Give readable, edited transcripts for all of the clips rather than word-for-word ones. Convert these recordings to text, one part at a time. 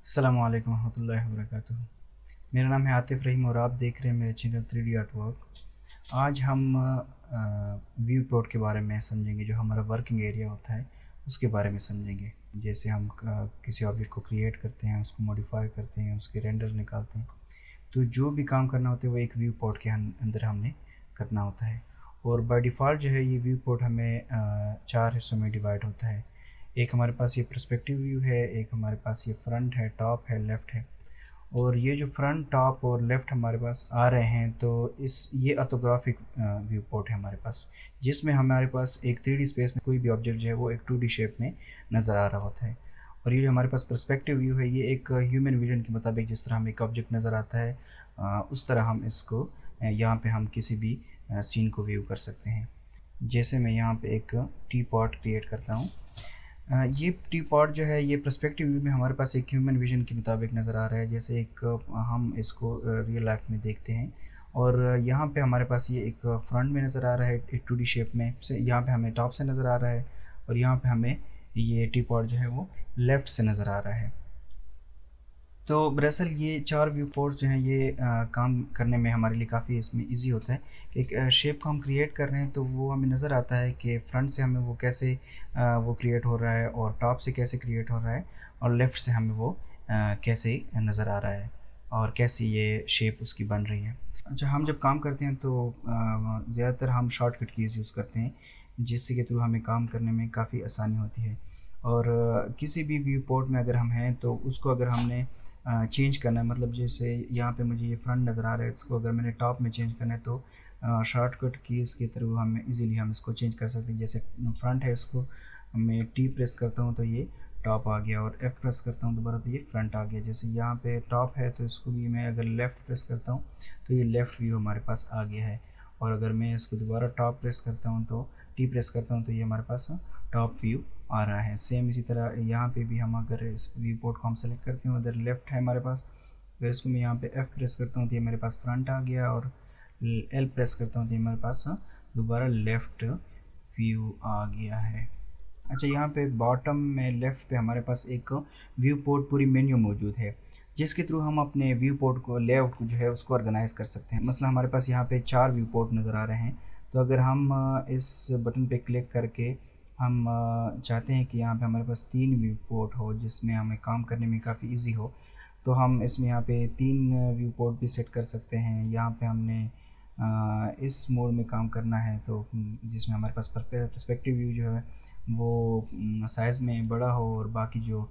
अस्सलामु अलैकुम रहमतुल्लाहि व बरकातुहू। मेरा नाम है आतिफ़ रहीम और आप देख रहे हैं मेरे चैनल 3D आर्ट वर्क। आज हम व्यू पोर्ट के बारे में समझेंगे, जो हमारा वर्किंग एरिया होता है उसके बारे में समझेंगे। जैसे हम किसी ऑब्जेक्ट को क्रिएट करते हैं, उसको मॉडिफाई करते हैं, उसके रेंडर निकालते हैं, तो जो भी काम करना होता है वो एक व्यू पोर्ट के अंदर हमने करना होता है। और बाय डिफ़ॉल्ट जो है ये व्यू पोर्ट हमें 4 हिस्सों में डिवाइड होता है। एक हमारे पास ये पर्सपेक्टिव व्यू है, एक हमारे पास ये फ्रंट है, टॉप है, लेफ़्ट है। और ये जो फ्रंट, टॉप और लेफ़्ट हमारे पास आ रहे हैं, तो इस ये ऑर्थोग्राफ़िक व्यू पोर्ट है हमारे पास, जिसमें हमारे पास एक 3D स्पेस में कोई भी ऑब्जेक्ट जो है वो एक 2D शेप में नज़र आ रहा होता है। और ये जो हमारे पास पर्सपेक्टिव व्यू है, ये एक ह्यूमन विज़न के मुताबिक जिस तरह हमें एक ऑब्जेक्ट नज़र आता है, उस तरह हम इसको यहाँ पे हम किसी भी सीन को व्यू कर सकते हैं। जैसे मैं यहाँ पे एक टी पॉट क्रिएट करता हूँ। ये टी पॉट जो है ये पर्सपेक्टिव व्यू में हमारे पास एक ह्यूमन विजन के मुताबिक नज़र आ रहा है, जैसे एक हम इसको रियल लाइफ में देखते हैं। और यहाँ पे हमारे पास ये एक फ्रंट में नज़र आ रहा है एक 2D शेप में से, यहाँ पे हमें टॉप से नज़र आ रहा है, और यहाँ पे हमें ये टी पॉट जो है वो लेफ़्ट से नज़र आ रहा है। तो दरअसल ये 4 व्यू पोर्ट्स जो हैं ये काम करने में हमारे लिए काफ़ी इसमें ईज़ी होता है कि एक शेप को हम क्रिएट कर रहे हैं तो वो हमें नज़र आता है कि फ्रंट से हमें वो कैसे वो क्रिएट हो रहा है, और टॉप से कैसे क्रिएट हो रहा है, और लेफ़्ट से हमें वो कैसे नज़र आ रहा है, और कैसी ये शेप उसकी बन रही है। अच्छा, हम जब काम करते हैं तो ज़्यादातर हम शॉर्टकट कीज़ यूज़ करते हैं, जिसके के थ्रू हमें काम करने में काफ़ी आसानी होती है। और किसी भी व्यू पोर्ट में अगर हम हैं तो उसको अगर हमने चेंज करना है, मतलब जैसे यहाँ पे मुझे ये फ्रंट नज़र आ रहा है, इसको अगर मैंने टॉप में चेंज करना है तो शॉर्टकट कीज़ के थ्रू हम इजीली हम इसको चेंज कर सकते हैं। जैसे फ्रंट है, इसको मैं टी प्रेस करता हूँ तो ये टॉप आ गया, और एफ़ प्रेस करता हूँ दोबारा तो ये फ्रंट आ गया। जैसे यहाँ पे टॉप है तो इसको भी मैं अगर लेफ़्ट प्रेस करता हूँ तो ये लेफ़्ट व्यू हमारे पास आ गया है। और अगर मैं इसको दोबारा टॉप प्रेस करता हूँ तो टी प्रेस करता हूँ तो ये हमारे पास टॉप व्यू आ रहा है। सेम इसी तरह यहाँ पे भी हम अगर इस व्यू पोर्ट को हम सेलेक्ट करते हैं, उधर लेफ़्ट है हमारे पास, फिर इसको मैं यहाँ पे एफ़ प्रेस करता हूँ तो ये मेरे पास फ्रंट आ गया, और एल प्रेस करता हूँ तो ये मेरे पास दोबारा लेफ़्ट व्यू आ गया है। अच्छा, यहाँ पे बॉटम में लेफ़्ट पे हमारे पास एक व्यू पोर्ट पूरी मेन्यू मौजूद है, जिसके थ्रू हम अपने व्यू पोर्ट को, लेआउट को जो है उसको ऑर्गेनाइज़ कर सकते हैं। मसलन हमारे पास यहाँ पे 4 व्यू पोर्ट नज़र आ रहे हैं, तो अगर हम इस बटन पे क्लिक करके हम चाहते हैं कि यहाँ पे हमारे पास 3 व्यू पोर्ट हो जिसमें हमें काम करने में काफ़ी ईजी हो, तो हम इसमें यहाँ पे 3 व्यू पोर्ट भी सेट कर सकते हैं। यहाँ पे हमने इस मोड में काम करना है तो जिसमें हमारे पास पर्सपेक्टिव व्यू जो है वो साइज़ में बड़ा हो, और बाकी जो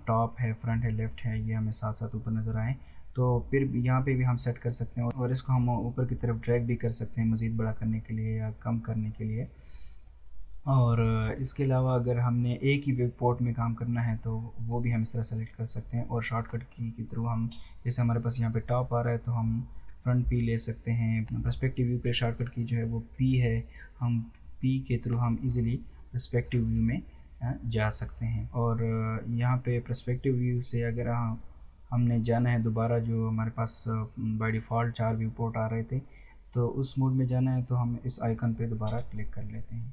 टॉप है, फ्रंट है, लेफ़्ट है, ये हमें साथ साथ ऊपर नज़र आएँ। तो फिर यहाँ पे भी हम सेट कर सकते हैं, और इसको हम ऊपर की तरफ ड्रैग भी कर सकते हैं मज़ीद बड़ा करने के लिए या कम करने के लिए। और इसके अलावा अगर हमने एक ही व्यू पोर्ट में काम करना है तो वो भी हम इस तरह सेलेक्ट कर सकते हैं, और शॉर्टकट की के थ्रू हम, जैसे हमारे पास यहाँ पे टॉप आ रहा है तो हम फ्रंट पी ले सकते हैं। पर्सपेक्टिव व्यू पे शॉर्टकट की जो है वो पी है, हम पी के थ्रू हम इजीली पर्सपेक्टिव व्यू में जा सकते हैं। और यहाँ पे पर्सपेक्टिव व्यू से अगर हमने जाना है दोबारा, जो हमारे पास बाय डिफ़ॉल्ट 4 व्यू पोर्ट आ रहे थे, तो उस मोड में जाना है तो हम इस आइकन पे दोबारा क्लिक कर लेते हैं,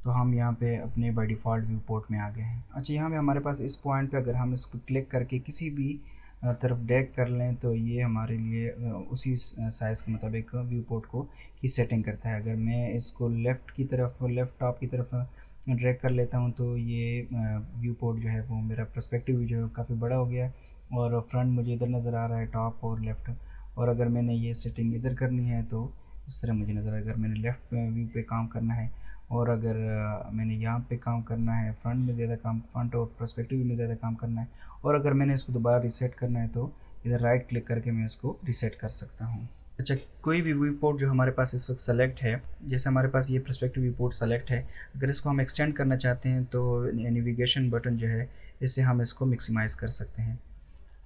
तो हम यहाँ पे अपने बाय डिफ़ॉल्ट व्यू पोर्ट में आ गए हैं। अच्छा, यहाँ पे हमारे पास इस पॉइंट पे अगर हम इसको क्लिक करके किसी भी तरफ ड्रैग कर लें तो ये हमारे लिए उसी साइज़ के मुताबिक व्यू पोर्ट को की सेटिंग करता है। अगर मैं इसको लेफ़्ट की तरफ, लेफ़्ट टॉप की तरफ ड्रैग कर लेता हूँ तो ये व्यू पोर्ट जो है वो मेरा पर्सपेक्टिव व्यू जो है काफ़ी बड़ा हो गया है, और फ्रंट मुझे इधर नज़र आ रहा है, टॉप और लेफ़्ट। और अगर मैंने ये सेटिंग इधर करनी है तो इस तरह मुझे नज़र आएगा। अगर मैंने लेफ़्ट व्यू पे काम करना है, और अगर मैंने यहाँ पे काम करना है, फ्रंट में ज़्यादा काम, फ्रंट और पर्सपेक्टिव में ज़्यादा काम करना है, और अगर मैंने इसको दोबारा रीसेट करना है तो इधर राइट क्लिक करके मैं इसको रीसेट कर सकता हूँ। अच्छा, कोई भी व्यू पोर्ट जो हमारे पास इस वक्त सेलेक्ट है, जैसे हमारे पास ये पर्सपेक्टिव व्यू पोर्ट सेलेक्ट है, अगर इसको हम एक्सटेंड करना चाहते हैं तो नेविगेशन बटन जो है, इससे हम इसको मैक्सिमाइज़ कर सकते हैं।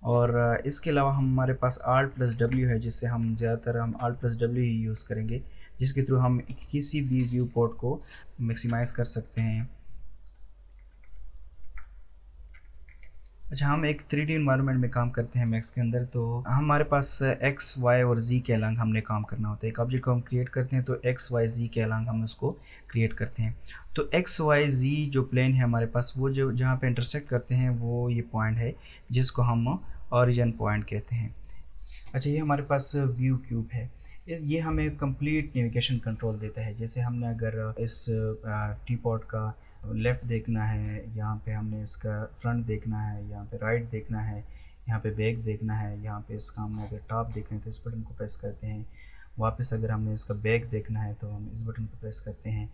और इसके अलावा हमारे पास Alt + W है, जिससे हम ज़्यादातर हम Alt + W ही यूज़ करेंगे, जिसके थ्रू हम किसी भी व्यू पोर्ट को मैक्सिमाइज़ कर सकते हैं। अच्छा, हम एक 3D एनवायरनमेंट में काम करते हैं मैक्स के अंदर, तो हमारे पास एक्स वाई और जी के अलॉन्ग हमने काम करना होता है। एक ऑब्जेक्ट को हम क्रिएट करते हैं तो एक्स वाई जी के अलॉन्ग हम उसको क्रिएट करते हैं। तो एक्स वाई जी जो प्लेन है हमारे पास, वो जो जहाँ पे इंटरसेक्ट करते हैं वो ये पॉइंट है जिसको हम ओरिजिन पॉइंट कहते हैं। अच्छा, ये हमारे पास व्यू क्यूब है। ये हमें कंप्लीट नेविगेशन कंट्रोल देता है। जैसे हमने अगर इस टी पॉट का लेफ़्ट देखना है, यहाँ पे हमने इसका फ्रंट देखना है, यहाँ पे राइट देखना है, यहाँ पे बैक देखना है, यहाँ पे इसका हमने अगर टॉप देखना है तो इस बटन को प्रेस करते हैं। वापस अगर हमने इसका बैक देखना है तो हम इस बटन को प्रेस करते हैं।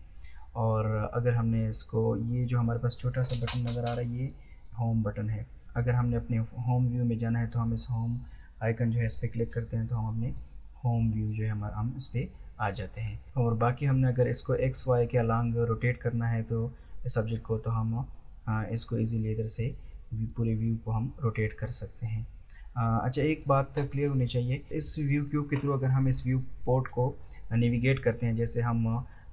और अगर हमने इसको, ये जो हमारे पास छोटा सा बटन नज़र आ रहा है, ये होम बटन है। अगर हमने अपने होम व्यू में जाना है तो हम इस होम आइकन जो है इस पर क्लिक करते हैं तो हम अपने होम व्यू जो है हमारा, हम इस पर आ जाते हैं। और बाकी हमने अगर इसको एक्स वाई के अलॉन्ग रोटेट करना है तो इस सब्जेक्ट को, तो हम इसको इजीली इधर से पूरे व्यू को हम रोटेट कर सकते हैं। अच्छा, एक बात क्लियर होनी चाहिए, इस व्यू क्यूब के थ्रू अगर हम इस व्यू पोर्ट को नेविगेट करते हैं, जैसे हम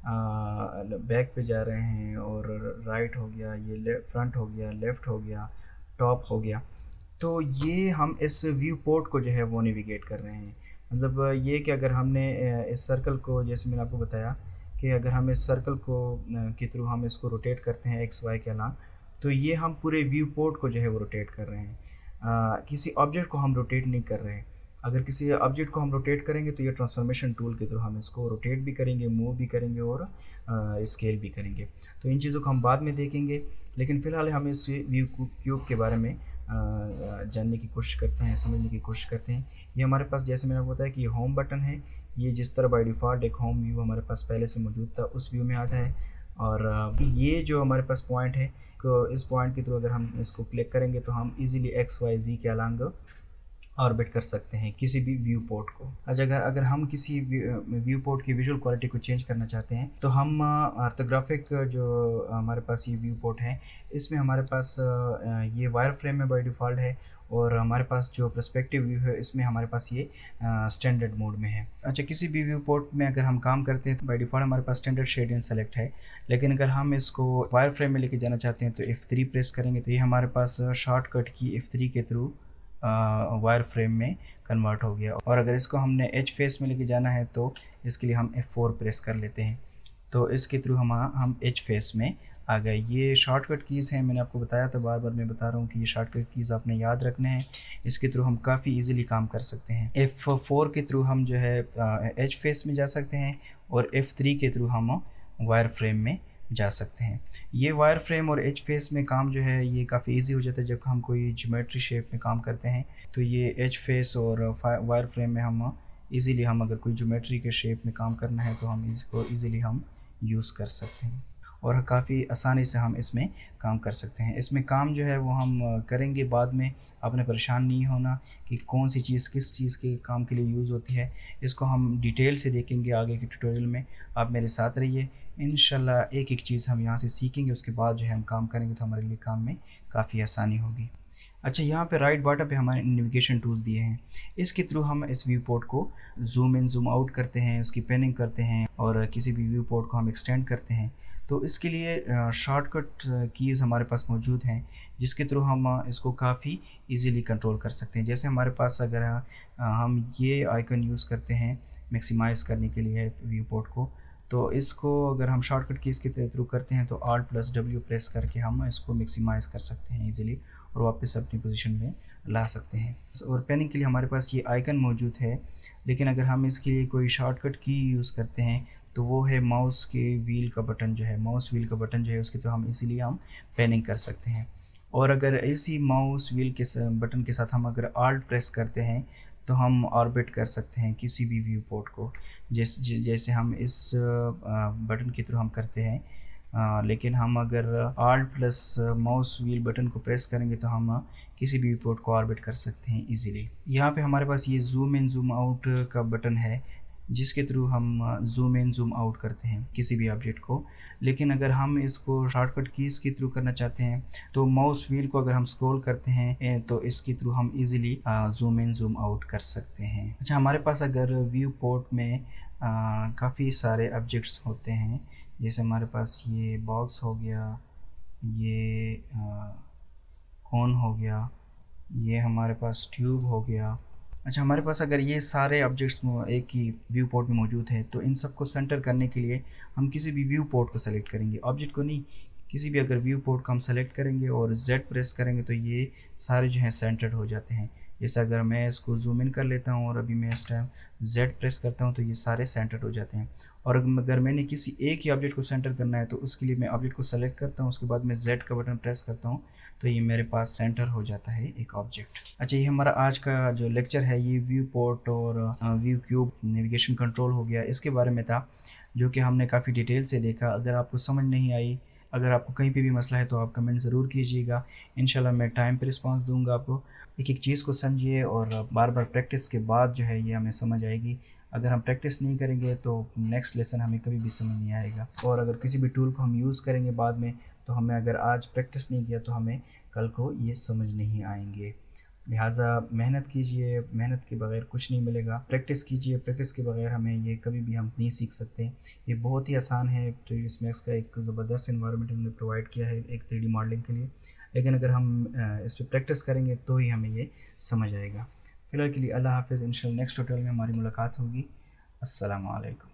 बैक पे जा रहे हैं और राइट हो गया, ये फ्रंट हो गया, लेफ़्ट हो गया, टॉप हो गया, तो ये हम इस व्यू पोर्ट को जो है वो नेविगेट कर रहे हैं। मतलब ये कि अगर हमने इस सर्कल को, जैसे मैंने आपको बताया कि अगर हम इस सर्कल को के थ्रू हम इसको रोटेट करते हैं एक्स वाई के अलावा, तो ये हम पूरे व्यू पोर्ट को जो है वो रोटेट कर रहे हैं। किसी ऑब्जेक्ट को हम रोटेट नहीं कर रहे हैं। अगर किसी ऑब्जेक्ट को हम रोटेट करेंगे तो ये ट्रांसफॉर्मेशन टूल के थ्रू हम इसको रोटेट भी करेंगे, मूव भी करेंगे और स्केल भी करेंगे। तो इन चीज़ों को हम बाद में देखेंगे, लेकिन फ़िलहाल हम इस व्यू क्यूब के बारे में जानने की कोशिश करते हैं, समझने की कोशिश करते हैं। ये हमारे पास, जैसे मैंने आपको बताया कि ये होम बटन है। ये जिस तरह बाय डिफ़ॉल्ट एक होम व्यू हमारे पास पहले से मौजूद था उस व्यू में आता है। और ये जो हमारे पास पॉइंट है, तो इस पॉइंट के थ्रू अगर हम इसको क्लिक करेंगे तो हम इजीली एक्स वाई जी के अलॉन्ग ऑर्बिट कर सकते हैं किसी भी व्यू पोर्ट को। अच्छा, अगर हम किसी व्यू पोर्ट की विजुअल क्वालिटी को चेंज करना चाहते हैं तो हम ऑर्थोग्राफिक जो हमारे पास ये व्यू पोर्ट है, इसमें हमारे पास ये वायर फ्रेम में बाय डिफ़ॉल्ट है, और हमारे पास जो पर्सपेक्टिव व्यू है इसमें हमारे पास ये स्टैंडर्ड मोड में है। अच्छा, किसी भी व्यू पोर्ट में अगर हम काम करते हैं तो बाय डिफ़ॉल्ट हमारे पास स्टैंडर्ड शेड इन सेलेक्ट है, लेकिन अगर हम इसको वायर फ्रेम में लेके जाना चाहते हैं तो F3 प्रेस करेंगे तो ये हमारे पास शॉर्टकट की F3 के थ्रू वायर फ्रेम में कन्वर्ट हो गया। और अगर इसको हमने एच फेस में लेके जाना है तो इसके लिए हम F4 प्रेस कर लेते हैं, तो इसके थ्रू हम एच फेस में आ गए। ये शॉर्टकट कीज़ हैं, मैंने आपको बताया था, बार बार मैं बता रहा हूँ कि ये शॉर्टकट कीज़ आपने याद रखने हैं। इसके थ्रू हम काफ़ी इजीली काम कर सकते हैं। F4 के थ्रू हम जो है एच फेस में जा सकते हैं, और F3 के थ्रू हम वायर फ्रेम में जा सकते हैं। ये वायर फ्रेम और एच फेस में काम जो है ये काफ़ी इजी हो जाता है जब हम कोई ज्योमेट्री शेप में काम करते हैं। तो ये एच फेस और वायर फ्रेम में हम इजीली, हम अगर कोई ज्योमेट्री के शेप में काम करना है तो हम इसको इजीली हम यूज़ कर सकते हैं, और काफ़ी आसानी से हम इसमें काम कर सकते हैं। इसमें काम जो है वो हम करेंगे बाद में, आपने परेशान नहीं होना कि कौन सी चीज़ किस चीज़ के काम के लिए यूज़ होती है। इसको हम डिटेल से देखेंगे आगे के ट्यूटोरियल में, आप मेरे साथ रहिए। इंशाल्लाह एक एक चीज़ हम यहाँ से सीखेंगे, उसके बाद जो है हम काम करेंगे तो हमारे लिए काम में काफ़ी आसानी होगी। अच्छा, यहाँ पे राइट बॉटम पे हमारे नेविगेशन टूल्स दिए हैं। इसके थ्रू हम इस व्यू पोर्ट को ज़ूम इन ज़ूम आउट करते हैं, उसकी पेनिंग करते हैं, और किसी भी व्यू पोर्ट को हम एक्सटेंड करते हैं। तो इसके लिए शॉर्टकट कीज़ हमारे पास मौजूद हैं जिसके थ्रू हम इसको काफ़ी इजीली कंट्रोल कर सकते हैं। जैसे हमारे पास अगर हम ये आइकन यूज़ करते हैं मैक्सिमाइज़ करने के लिए व्यू पोर्ट को, तो इसको अगर हम शॉर्टकट कीज़ के थ्रू करते हैं तो Alt+W प्रेस करके हम इसको मैक्सिमाइज़ कर सकते हैं इजीली, और वापस अपनी पोजीशन में ला सकते हैं। और पेनिंग के लिए हमारे पास ये आइकन मौजूद है, लेकिन अगर हम इसके लिए कोई शॉर्टकट की यूज़ करते हैं तो वो है माउस के व्हील का बटन जो है, माउस व्हील का बटन जो है उसके तो हम इजीली हम पेनिंग कर सकते हैं। और अगर इसी माउस व्हील के बटन के साथ हम अगर Alt प्रेस करते हैं तो हम ऑर्बिट कर सकते हैं किसी भी व्यू पोर्ट को, जैसे हम इस बटन के थ्रू हम करते हैं। लेकिन हम अगर Alt plus mouse wheel button को प्रेस करेंगे तो हम किसी भी व्यू पोर्ट को ऑर्बिट कर सकते हैं इजीली। यहाँ पे हमारे पास ये ज़ूम इन ज़ूम आउट का बटन है जिसके थ्रू हम ज़ूम इन ज़ूम आउट करते हैं किसी भी ऑब्जेक्ट को। लेकिन अगर हम इसको शॉर्टकट कीज़ के थ्रू करना चाहते हैं तो माउस व्हील को अगर हम स्क्रॉल करते हैं तो इसके थ्रू हम easily zoom in zoom out कर सकते हैं। अच्छा, हमारे पास अगर व्यू पोर्ट में काफ़ी सारे ऑब्जेक्ट्स होते हैं, जैसे हमारे पास ये बॉक्स हो गया, ये कौन हो गया, ये हमारे पास ट्यूब हो गया। अच्छा, हमारे पास अगर ये सारे ऑब्जेक्ट्स एक ही व्यू पोर्ट में मौजूद हैं तो इन सबको सेंटर करने के लिए हम किसी भी व्यू पोर्ट को सेलेक्ट करेंगे, ऑब्जेक्ट को नहीं। किसी भी अगर व्यू पोर्ट को हम सेलेक्ट करेंगे और जेड प्रेस करेंगे तो ये सारे जो हैं सेंटर्ड हो जाते हैं। जैसे अगर मैं इसको जूम इन कर लेता हूँ और अभी मैं इस टाइम जेड प्रेस करता हूँ तो ये सारे सेंटर्ड हो जाते हैं। और अगर मैंने किसी एक ही ऑब्जेक्ट को सेंटर करना है तो उसके लिए मैं ऑब्जेक्ट को सेलेक्ट करता हूँ, उसके बाद मैं जेड का बटन प्रेस करता हूँ तो ये मेरे पास सेंटर हो जाता है एक ऑब्जेक्ट। अच्छा, ये हमारा आज का जो लेक्चर है ये व्यू पोर्ट और व्यू क्यूब नेविगेशन कंट्रोल हो गया, इसके बारे में था, जो कि हमने काफ़ी डिटेल से देखा। अगर आपको समझ नहीं आई, अगर आपको कहीं पे भी मसला है तो आप कमेंट ज़रूर कीजिएगा। इंशाल्लाह मैं टाइम पे रिस्पांस दूंगा आपको। एक एक चीज़ को समझिए और बार बार प्रैक्टिस के बाद जो है ये हमें समझ आएगी। अगर हम प्रैक्टिस नहीं करेंगे तो नेक्स्ट लेसन हमें कभी भी समझ नहीं आएगा। और अगर किसी भी टूल को हम यूज़ करेंगे बाद में तो हमें अगर आज प्रैक्टिस नहीं किया तो हमें कल को ये समझ नहीं आएंगे। लिहाजा मेहनत कीजिए, मेहनत के बगैर कुछ नहीं मिलेगा। प्रैक्टिस कीजिए, प्रैक्टिस के बगैर हमें ये कभी भी हम नहीं सीख सकते। ये बहुत ही आसान है। 3ds मैक्स का एक ज़बरदस्त इन्वायरमेंट हमने प्रोवाइड किया है एक 3D मॉडलिंग के लिए, लेकिन अगर हम इस पर प्रैक्टिस करेंगे तो ही हमें ये समझ आएगा। फ़िलहाल के लिए अल्लाह हाफ़िज़। इंशाल्लाह नेक्स्ट ट्यूटोरियल में हमारी मुलाकात होगी। अस्सलाम वालेकुम।